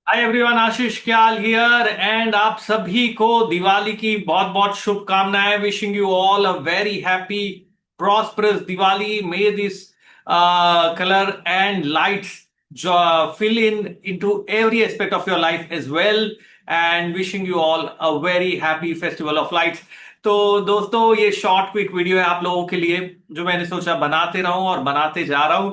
Hi everyone, Ashish Kyal here and आप सभी को दिवाली की बहुत बहुत शुभकामनाएं। Wishing you all a very happy prosperous Diwali. May this colour and lights fill in into every aspect of your life as well, and wishing you all a very happy festival of lights। तो दोस्तों, ये short quick video है आप लोगों के लिए, जो मैंने सोचा बनाते रहूं और बनाते जा रहा हूं।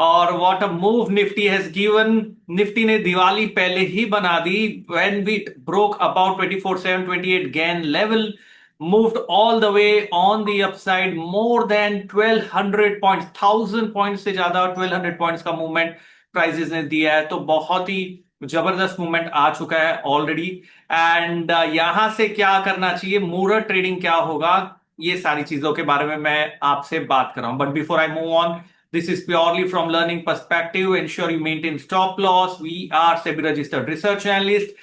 और what a move Nifty has given. Nifty ने दिवाली पहले ही बना दी। When we broke about 24,728 gain level, moved all the way on the upside, more than 1200 points, 1000 points से ज्यादा 1200 पॉइंट्स का मूवमेंट प्राइजेस ने दिया है। तो बहुत ही जबरदस्त मूवमेंट आ चुका है ऑलरेडी। एंड यहां से क्या करना चाहिए, मूरर ट्रेडिंग क्या होगा, ये सारी चीजों के बारे में मैं आपसे बात कर रहा हूं। But before I move on, this is purely from learning perspective. Ensure you maintain stop loss. We are SEBI registered research analyst.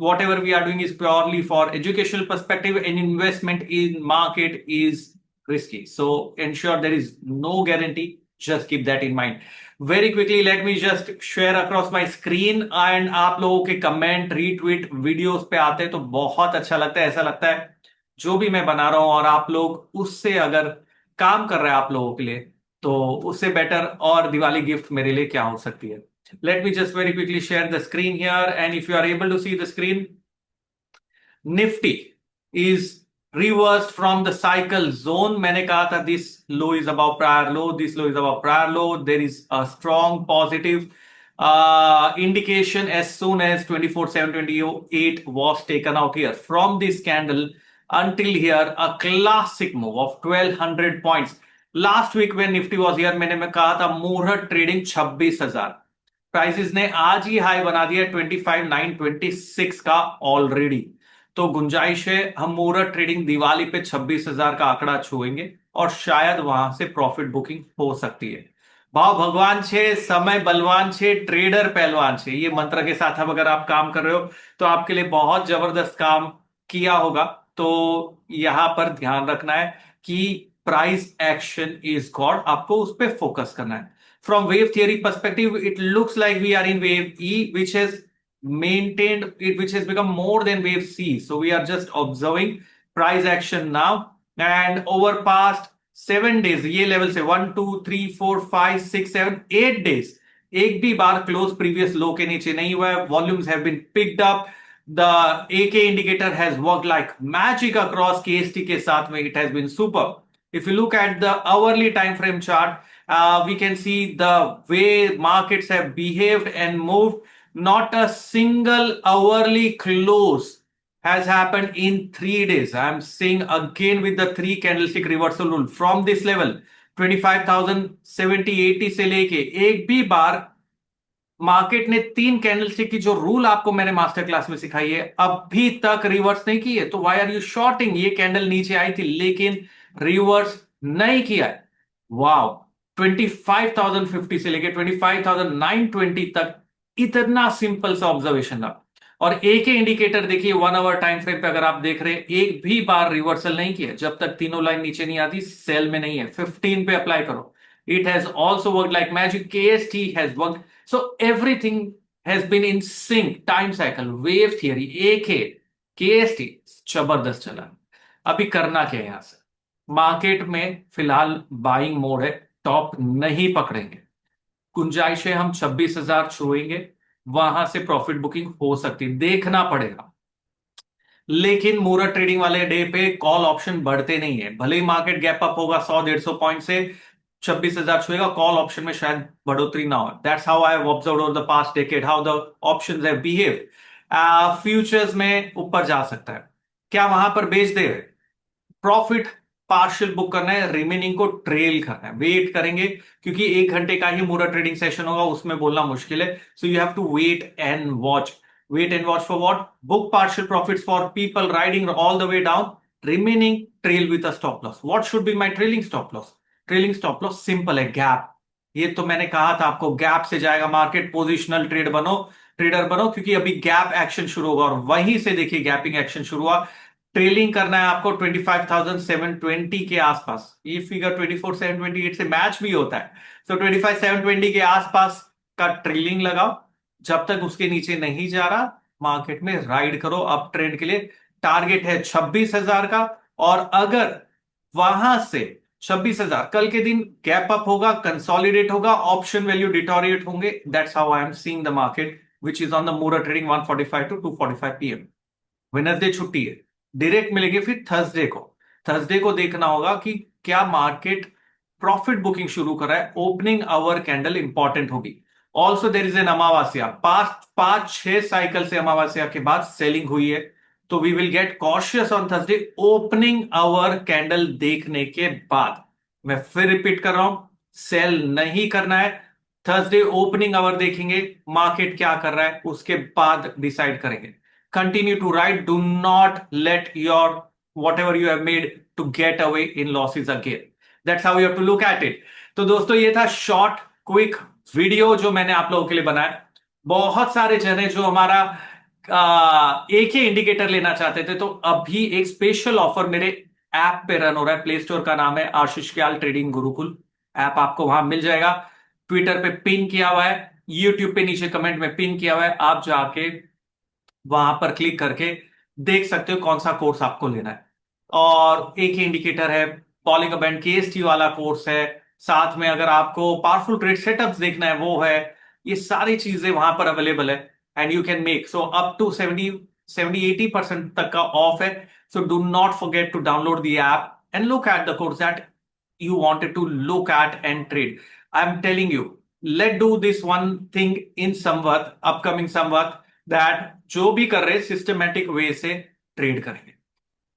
Whatever we are doing is purely for educational perspective, and investment in market is risky. So ensure there is no guarantee. Just keep that in mind. Very quickly, let me just share across my screen, and आप लोगों के comment, retweet, videos पे आते हैं तो बहुत अच्छा लगता है। ऐसा लगता है जो भी मैं बना रहा हूं और आप लोग उससे अगर काम कर रहे हैं आप लोगों के लिए, तो उससे बेटर और दिवाली गिफ्ट मेरे लिए क्या हो सकती है। Let me just very quickly share the screen here, and if you are able to see the screen, Nifty is reversed from the cycle zone। मैंने कहा था this low is above prior low, this low is above prior low, there is a strong positive indication as soon as 24,728 was taken out here from this candle until here, a classic move of 1200 points। Last week में Nifty was here, मैं कहा था मुहूर्त trading 26,000। Prices ने आज ही high बना दिया 25,926 का ऑलरेडी। तो गुंजाइश है हम मुहूर्त ट्रेडिंग दिवाली पे 26,000 का आंकड़ा छुएंगे और शायद वहां से प्रॉफिट बुकिंग हो सकती है। भाव भगवान छे, समय बलवान छे, ट्रेडर पहलवान छे, ये मंत्र के साथ अब अगर आप काम कर रहे हो तो आपके लिए बहुत जबरदस्त काम किया होगा। तो यहां पर ध्यान रखना है कि प्राइस एक्शन इज गॉड, आपको उस पर फोकस करना है। From wave theory perspective, it looks like we are in wave E, which has maintained it, which has become more than wave C. So we are just observing price action now, and over past 7 days ये level से 1 2 3 4 5 6 7 8 days एक भी बार close previous लो के नीचे नहीं हुआ है। Volumes have been picked up. The AK indicator has work like magic across KST के साथ में, it has been super. If you look at the hourly time frame chart, we can see the way markets have behaved and moved. Not a single hourly close has happened in 3 days. I am saying again with the three candlestick reversal rule from this level 25,070 80 से लेके एक भी बार market ने तीन candlestick की जो rule आपको मैंने मास्टर क्लास में सिखाई है अभी तक रिवर्स नहीं की है। तो वाई आर यू शॉर्टिंग? ये कैंडल नीचे आई थी लेकिन रिवर्स नहीं किया है। वाओ, 25,050 से लेके 25,920 तक इतना सिंपल सा ऑब्जर्वेशन था। और एक ही इंडिकेटर देखिए 1 आवर टाइम फ्रेम पे, अगर आप देख रहे हैं एक भी बार रिवर्सल नहीं किया जब तक तीनों लाइन नीचे नहीं आती, सेल में नहीं है। 15 पे अप्लाई करो, it has also work like magic. KST has work. So everything has been in sync, time cycle, wave theory, AK, KST जबरदस्त चला। अभी करना क्या है? यहां से मार्केट में फिलहाल बाइंग मोड है, टॉप नहीं पकड़ेंगे। गुंजाइश है हम 26,000 छुएंगे, वहां से प्रॉफिट बुकिंग हो सकती है, देखना पड़ेगा। लेकिन मुहूर्त ट्रेडिंग वाले डे पे कॉल ऑप्शन बढ़ते नहीं है। भले ही मार्केट गैप अप होगा 100-150 पॉइंट से, 26,000 छुएगा, कॉल ऑप्शन में शायद बढ़ोतरी ना हो। That's how I have observed over the past decade how the options have behaved. Futures में ऊपर जा सकता है, क्या वहां पर बेच दे? प्रॉफिट पार्शियल बुक करना है, रिमेनिंग को ट्रेल करना है, वेट करेंगे। क्योंकि 1 घंटे का ही मुहूर्त ट्रेडिंग सेशन होगा, उसमें बोलना मुश्किल है। So you have to wait and watch. Wait and watch for what? Book partial profits for people riding all the way down. Remaining trail with a stop loss. What should be my trailing stop loss? Trailing stop loss simple है, gap. ये तो मैंने कहा था आपको, gap से जाएगा market, positional trader बनो, क्योंकि अभी गैप एक्शन शुरू होगा। और वहीं से देखिए गैपिंग एक्शन शुरू हुआ। ट्रेलिंग करना है आपको 25,720 के आसपास। ये फिगर 24,728 से मैच भी होता है। तो 25,720 के आसपास का ट्रेलिंग लगाओ। जब तक उसके नीचे नहीं जा रहा मार्केट में राइड करो अप ट्रेंड के लिए। टारगेट है 26,000 का, और अगर वहां से 26,000 कल के दिन गैप अप होगा, कंसोलिडेट होगा, ऑप्शन वैल्यू डिटोरिएट होंगे। That's how I am seeing the market which is on the मूरर ट्रेडिंग 1:45 to 2:45 PM। वेडनेसडे छुट्टी है, डायरेक्ट मिलेंगे फिर थर्सडे को। थर्सडे को देखना होगा कि क्या मार्केट प्रॉफिट बुकिंग शुरू कर रहा है। ओपनिंग आवर कैंडल इंपॉर्टेंट होगी। ऑल्सो देर इज एन अमावस्या, पांच पांच छह साइकिल से अमावस्या के बाद सेलिंग हुई है, तो we will get cautious on Thursday opening hour candle देखने के बाद। मैं फिर रिपीट कर रहा हूं, सेल नहीं करना है। थर्सडे ओपनिंग आवर देखेंगे, मार्केट क्या कर रहा है उसके बाद डिसाइड करेंगे। Continue to write. Do not let your whatever you have made to get away in losses again. That's how you have to look at it. तो दोस्तों ये था शॉर्ट क्विक वीडियो जो मैंने आप लोगों के लिए बनाया। बहुत सारे जन है जो हमारा एक ही इंडिकेटर लेना चाहते थे, तो अभी एक स्पेशल ऑफर मेरे ऐप पे रन हो रहा है। प्ले स्टोर का नाम है आशीष क्याल ट्रेडिंग गुरुकुल। ऐप आपको वहां मिल जाएगा। ट्विटर पे पिन किया हुआ है, यूट्यूब पे नीचे कमेंट में पिन किया हुआ है। आप जाके वहां पर क्लिक करके देख सकते हो कौन सा कोर्स आपको लेना है। और एक ही इंडिकेटर है, पॉलिंग बैंड केएसटी वाला कोर्स है, साथ में अगर आपको पावरफुल ट्रेड सेटअप्स देखना है वो है। ये सारी चीजें वहां पर अवेलेबल है, and you can make so up to 70-80% तक का ऑफ है। So do not forget to download the app and look at the course that you wanted to look at and trade. I'm telling you, let's do this one thing in Samvat, upcoming Samvat, that जो भी कर रहे systematic way से trade करेंगे,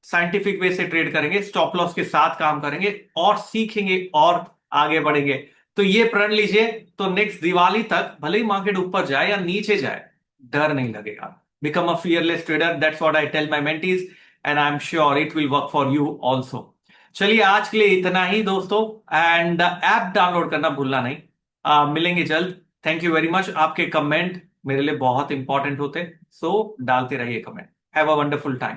scientific way से trade करेंगे, stop loss के साथ काम करेंगे और सीखेंगे और आगे बढ़ेंगे। तो ये प्रण लीजिए, तो नेक्स्ट दिवाली तक भले ही मार्केट ऊपर जाए या नीचे जाए, डर नहीं लगेगा। Become a fearless trader, that's what I tell my mentees, and I am sure it will work for you also. चलिए आज के लिए इतना ही दोस्तों, एंड ऐप डाउनलोड करना भूलना नहीं। मिलेंगे जल्द। Thank you very much. आपके कमेंट मेरे लिए बहुत इंपॉर्टेंट होते, सो डालते रहिए comment. Have a wonderful time.